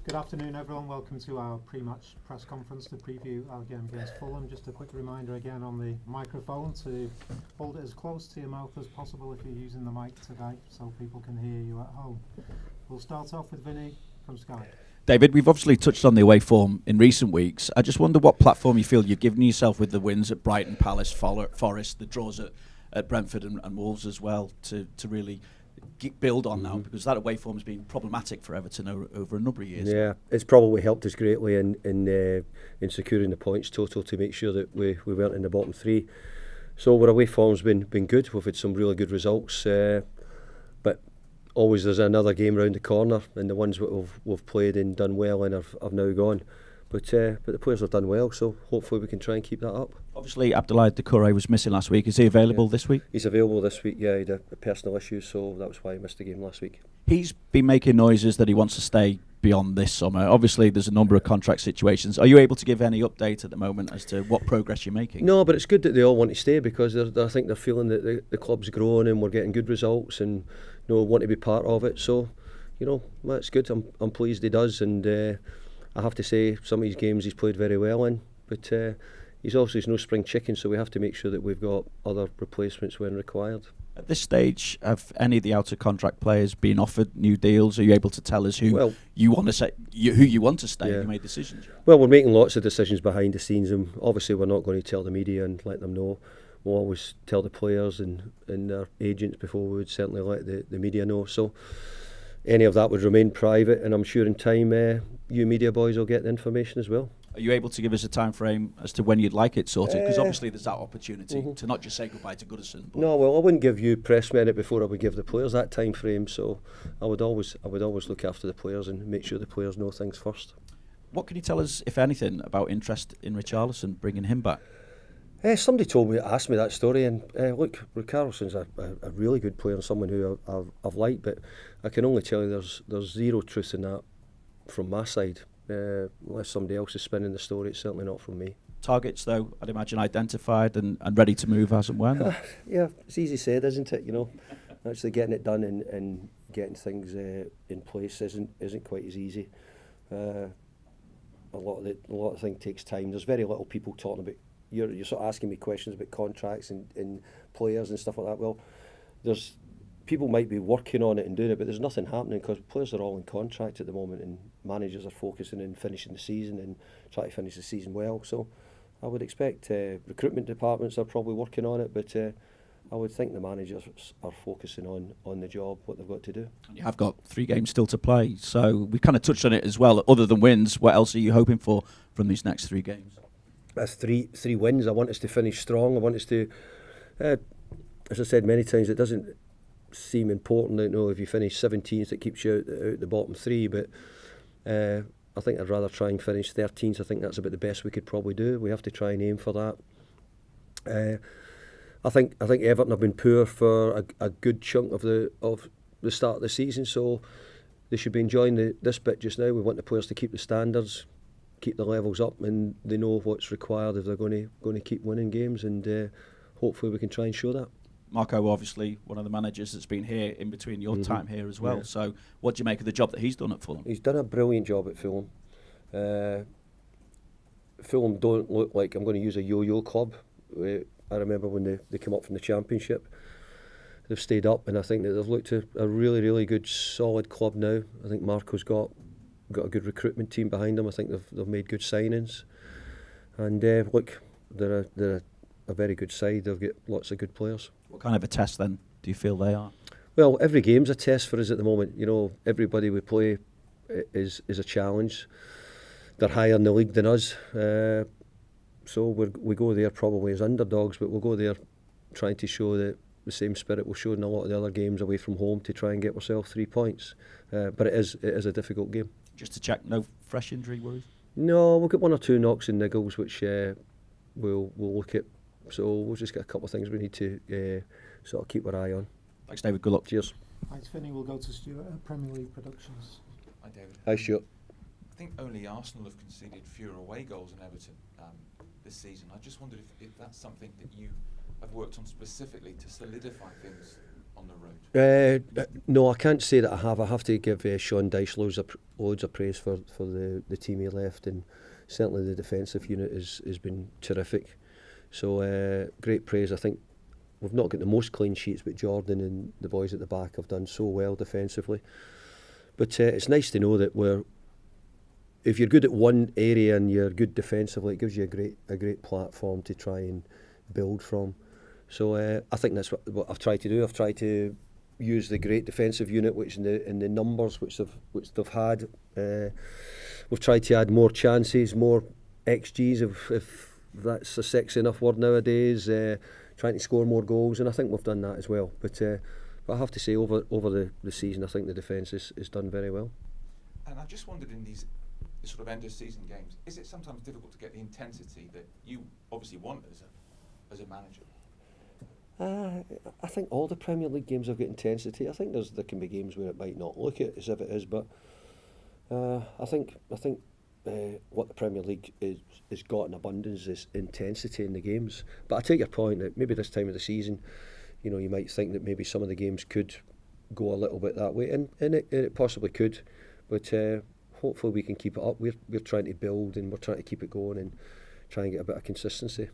Good afternoon, everyone. Welcome to our pre-match press conference to preview our game against Fulham. Just a quick reminder again on the microphone to hold it as close to your mouth as possible if you're using the mic today, so people can hear you at home. We'll start off with Vinny from Sky. David, we've obviously touched on the away form in recent weeks. I just wonder what platform you feel you're giving yourself with the wins at Brighton, Palace, Forest, the draws at Brentford and Wolves as well to really build on now, because that away form has been problematic for Everton over a number of years. Yeah, it's probably helped us greatly in securing the points total to make sure that we weren't in the bottom three. So our away form's been good. We've had some really good results, but always there's another game round the corner, and the ones that we've played and done well and have now gone. But the players have done well, so hopefully we can try and keep that up. Obviously, Abdoulaye Doucouré was missing last week. Is he available this week? He's available this week, yeah. He had a personal issue, so that was why he missed the game last week. He's been making noises that he wants to stay beyond this summer. Obviously, there's a number of contract situations. Are you able to give any update at the moment as to what progress you're making? No, but it's good that they all want to stay, because I think they're feeling that the club's growing and we're getting good results and want to be part of it. So, that's good. I'm pleased he does, and I have to say some of his games he's played very well in, but he's no spring chicken, so we have to make sure that we've got other replacements when required. At this stage, have any of the out of contract players been offered new deals? Are you able to tell us who you want to stay? Yeah. Have you made decisions? Well, we're making lots of decisions behind the scenes, and obviously we're not going to tell the media and let them know. We'll always tell the players and their agents before we would certainly let the media know. So any of that would remain private, and I'm sure in time you media boys will get the information as well. Are you able to give us a time frame as to when you'd like it sorted? Because obviously there's that opportunity to not just say goodbye to Goodison. No, well, I wouldn't give you press minute before I would give the players that time frame. So I would always look after the players and make sure the players know things first. What can you tell us, if anything, about interest in Richarlison, bringing him back? Somebody asked me that story, and look, Richarlison's a really good player and someone who I've liked, but I can only tell you there's zero truth in that from my side. Unless somebody else is spinning the story, it's certainly not from me. Targets, though, I'd imagine identified and ready to move as and when. Yeah, it's easy said, isn't it? Actually getting it done and getting things in place isn't quite as easy. A lot of things takes time. There's very little people talking about. You're sort of asking me questions about contracts and players and stuff like that. Well, there's people might be working on it and doing it, but there's nothing happening because players are all in contract at the moment, and managers are focusing on finishing the season and trying to finish the season well. So I would expect recruitment departments are probably working on it, but I would think the managers are focusing on the job, what they've got to do. You have got 3 games still to play, so we kind of touched on it as well. Other than wins, what else are you hoping for from these next 3 games? That's three wins. I want us to finish strong. I want us to, as I said many times, it doesn't seem important that if you finish 17th, it keeps you out the bottom 3. But I think I'd rather try and finish 13th. I think that's about the best we could probably do. We have to try and aim for that. I think Everton have been poor for a good chunk of the start of the season, so they should be enjoying this bit just now. We want the players to keep the standards, keep the levels up, and they know what's required if they're going to keep winning games, and hopefully we can try and show that. Marco, obviously one of the managers that's been here in between your time here as well. Yeah. So what do you make of the job that he's done at Fulham? He's done a brilliant job at Fulham. Fulham don't look like, I'm going to use a yo-yo club. I remember when they came up from the Championship. They've stayed up, and I think that they've looked a really, really good, solid club now. I think Marco's got a good recruitment team behind them. I think they've made good signings, and look, they're a very good side. They've got lots of good players. What kind of a test then do you feel they are? Well, every game's a test for us at the moment. Everybody we play is a challenge. They're higher in the league than us, so we go there probably as underdogs, but we'll go there trying to show that the same spirit we've shown in a lot of the other games away from home to try and get ourselves 3 points. But it is a difficult game. Just to check, no fresh injury worries? No, we'll get 1 or 2 knocks and niggles, which we'll look at. So we'll just get a couple of things we need to sort of keep our eye on. Thanks, David. Good luck. Cheers. Thanks, Vinny. We'll go to Stuart at Premier League Productions. Hi, David. Hi, Stuart. I think only Arsenal have conceded fewer away goals than Everton this season. I just wondered if that's something that you have worked on specifically to solidify things on the road? No, I can't say that I have. I have to give Sean Dyche loads of praise for the team he left, and certainly the defensive unit has been terrific. So great praise. I think we've not got the most clean sheets, but Jordan and the boys at the back have done so well defensively. But it's nice to know that if you're good at one area and you're good defensively, it gives you a great platform to try and build from. So I think that's what I've tried to do. I've tried to use the great defensive unit, which in the numbers which they've had. We've tried to add more chances, more XGs, if that's a sexy enough word nowadays. Trying to score more goals, and I think we've done that as well. But I have to say, over the season, I think the defence is done very well. And I just wondered, in these sort of end of season games, is it sometimes difficult to get the intensity that you obviously want as a manager? I think all the Premier League games have got intensity. I think there can be games where it might not look it as if it is, but I think what the Premier League is got in abundance is intensity in the games. But I take your point that maybe this time of the season, you might think that maybe some of the games could go a little bit that way, and it possibly could. But hopefully we can keep it up. We're trying to build, and we're trying to keep it going and try and get a bit of consistency.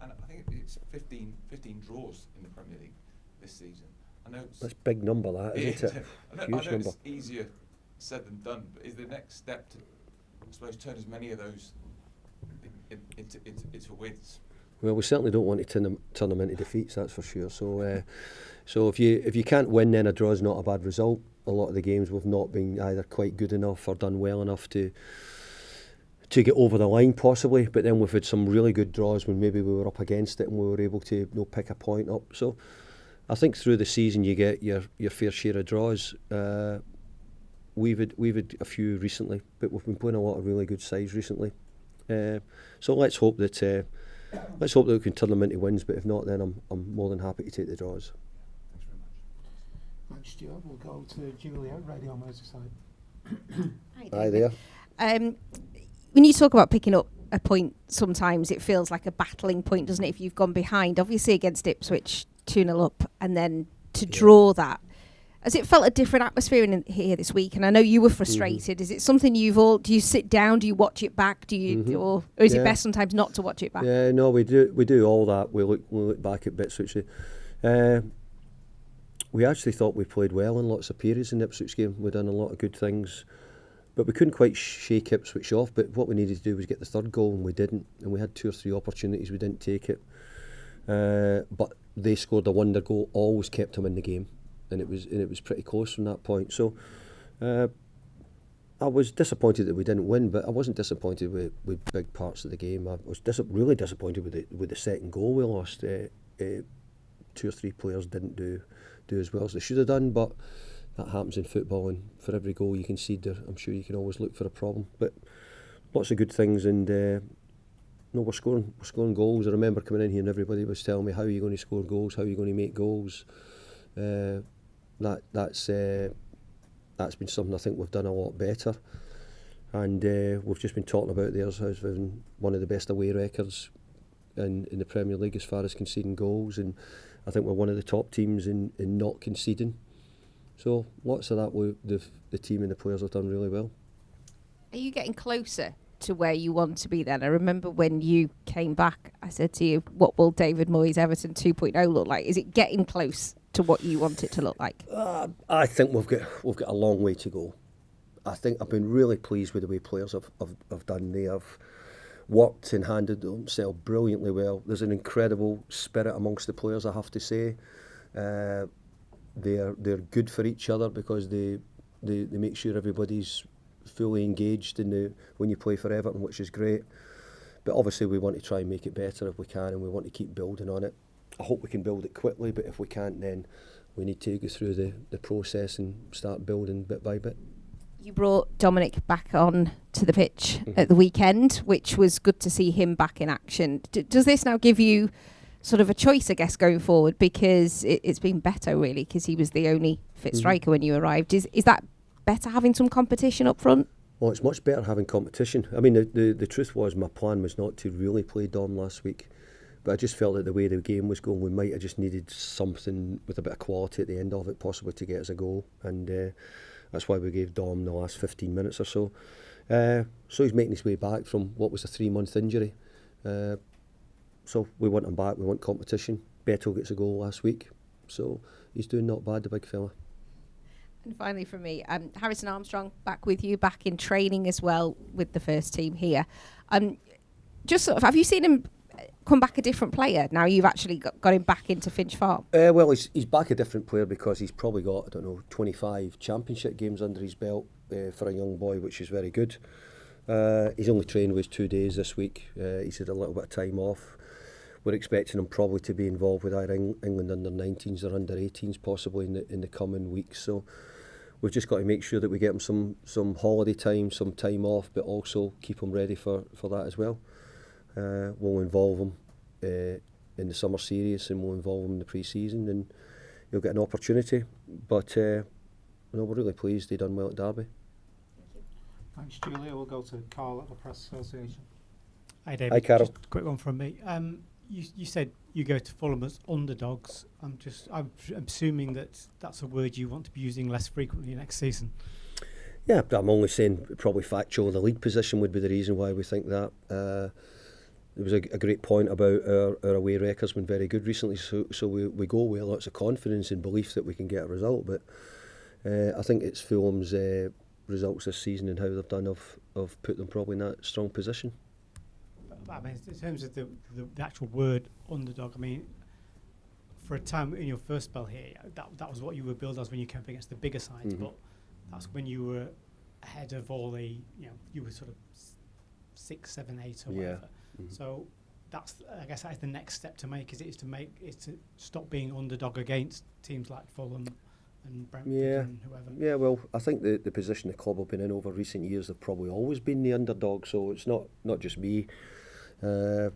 And I think it's 15 draws in the Premier League this season. I know that's a big number, that, isn't it? I know number. It's easier said than done, but is the next step to, I suppose, turn as many of those into wins? Well, we certainly don't want to turn them into defeats, that's for sure. So so if you can't win, then a draw is not a bad result. A lot of the games we've not been either quite good enough or done well enough to get over the line possibly, but then we've had some really good draws when maybe we were up against it and we were able to pick a point up. So I think through the season you get your fair share of draws. We've had a few recently, but we've been playing a lot of really good sides recently. So let's hope that we can turn them into wins. But if not, then I'm more than happy to take the draws. Thanks very much. Thanks, Stuart. We'll go to Julia at Radio Merseyside. Hi there. When you talk about picking up a point, sometimes it feels like a battling point, doesn't it? If you've gone behind, obviously against Ipswich 2-0 up, and then to draw that. Has it felt a different atmosphere in here this week? And I know you were frustrated. Is it something do you sit down? Do you watch it back? Do you, or is it best sometimes not to watch it back? Yeah, no, we do all that. We look back at bits which we actually thought we played well in lots of periods in the Ipswich game. We'd done a lot of good things, but we couldn't quite shake Ipswich off. But what we needed to do was get the third goal, and we didn't. And we had 2 or 3 opportunities, we didn't take it. But they scored a wonder goal, always kept them in the game. And it was pretty close from that point. So I was disappointed that we didn't win, but I wasn't disappointed with big parts of the game. I was really disappointed with the second goal we lost. 2 or 3 players didn't do as well as they should have done, but that happens in football, and for every goal you concede there, I'm sure you can always look for a problem. But lots of good things, and we're scoring goals. I remember coming in here and everybody was telling me, how are you going to score goals, how are you going to make goals? That's been something I think we've done a lot better, and we've just been talking about theirs as having one of the best away records in the Premier League as far as conceding goals, and I think we're one of the top teams in not conceding. So lots of that the team and the players have done really well. Are you getting closer to where you want to be then? I remember when you came back, I said to you, what will David Moyes Everton 2.0 look like? Is it getting close to what you want it to look like? I think we've got a long way to go. I think I've been really pleased with the way players have done. They have worked and handled themselves brilliantly well. There's an incredible spirit amongst the players, I have to say. They're good for each other because they make sure everybody's fully engaged when you play for Everton, which is great. But obviously we want to try and make it better if we can, and we want to keep building on it. I hope we can build it quickly, but if we can't, then we need to go through the process and start building bit by bit. You brought Dominic back on to the pitch at the weekend, which was good to see him back in action. Does this now give you sort of a choice, I guess, going forward? Because it's been Beto, really, because he was the only fit striker when you arrived. Is that better having some competition up front? Well, it's much better having competition. I mean, the truth was my plan was not to really play Dom last week. But I just felt that the way the game was going, we might have just needed something with a bit of quality at the end of it, possibly to get us a goal. And that's why we gave Dom the last 15 minutes or so. So he's making his way back from what was a 3-month injury. So we want him back, we want competition. Beto gets a goal last week, so he's doing not bad, the big fella. And finally from me, Harrison Armstrong, back with you, back in training as well with the first team here. Just sort of, have you seen him come back a different player now you've actually got him back into Finch Farm? Well, he's back a different player because he's probably got, I don't know, 25 championship games under his belt for a young boy, which is very good. He's only trained with 2 days this week. He's had a little bit of time off. We're expecting him probably to be involved with either England under 19s or under 18s possibly in the coming weeks. So we've just got to make sure that we get him some holiday time, some time off, but also keep him ready for that as well. We'll involve him in the summer series, and we'll involve him in the pre-season, and he'll get an opportunity. But we're really pleased he done well at Derby. Thanks, Julia. We'll go to Carl at the Press Association. Hi, David. Hi, Carol. Just a quick one from me. You said you go to Fulham as underdogs. I'm assuming that's a word you want to be using less frequently next season. Yeah, but I'm only saying probably factual. The league position would be the reason why we think that. There was a great point about our away record's been very good recently, so we go with lots of confidence and belief that we can get a result. But I think it's Fulham's results this season and how they've done have put them probably in that strong position. I mean, in terms of the actual word underdog, I mean, for a time in your first spell here, that was what you were billed as when you came up against the bigger sides, but that's when you were ahead of all the, you were sort of 6, 7, 8 or whatever. So that's, I guess, that's the next step to make. Is to stop being underdog against teams like Fulham and Brentford and whoever. Yeah, well, I think the position the club have been in over recent years, they've probably always been the underdog. So it's not just me. But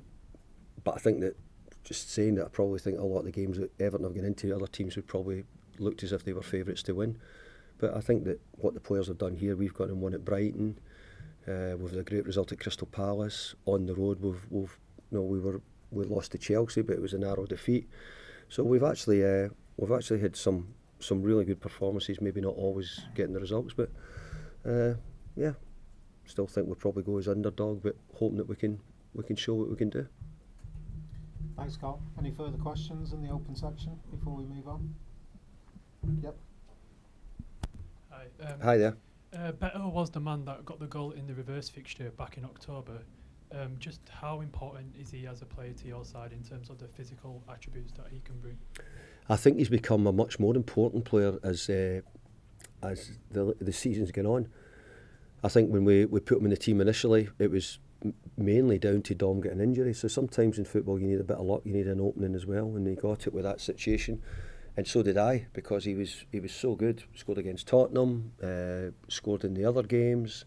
I think that, just saying that, I probably think a lot of the games that Everton have gone into, other teams would probably looked as if they were favourites to win. But I think that what the players have done here, we've got them one at Brighton, we've had a great result at Crystal Palace. On the road, we lost to Chelsea, but it was a narrow defeat. So we've actually had some really good performances. Maybe not always getting the results, but still think we'll probably go as underdog, but hoping that we can show what we can do. Thanks, Carl. Any further questions in the open section before we move on? Yep. Hi. Hi there. Beto was the man that got the goal in the reverse fixture back in October. Just how important is he as a player to your side in terms of the physical attributes that he can bring? I think he's become a much more important player as the season's gone on. I think when we put him in the team initially, it was mainly down to Dom getting injury. So sometimes in football you need a bit of luck, you need an opening as well, and he got it with that situation. And so did I, because he was so good. Scored against Tottenham, scored in the other games.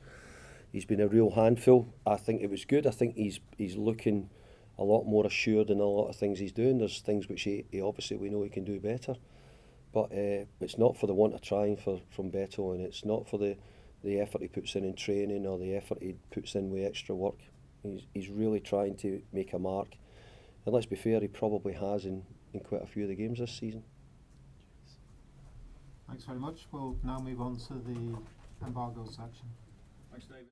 He's been a real handful. I think it was good. I think he's looking a lot more assured in a lot of things he's doing. There's things which he obviously we know he can do better. But it's not for the want of trying from Beto, and it's not for the effort he puts in training or the effort he puts in with extra work. He's really trying to make a mark. And let's be fair, he probably has in quite a few of the games this season. Thanks very much. We'll now move on to the embargo section. Thanks, David.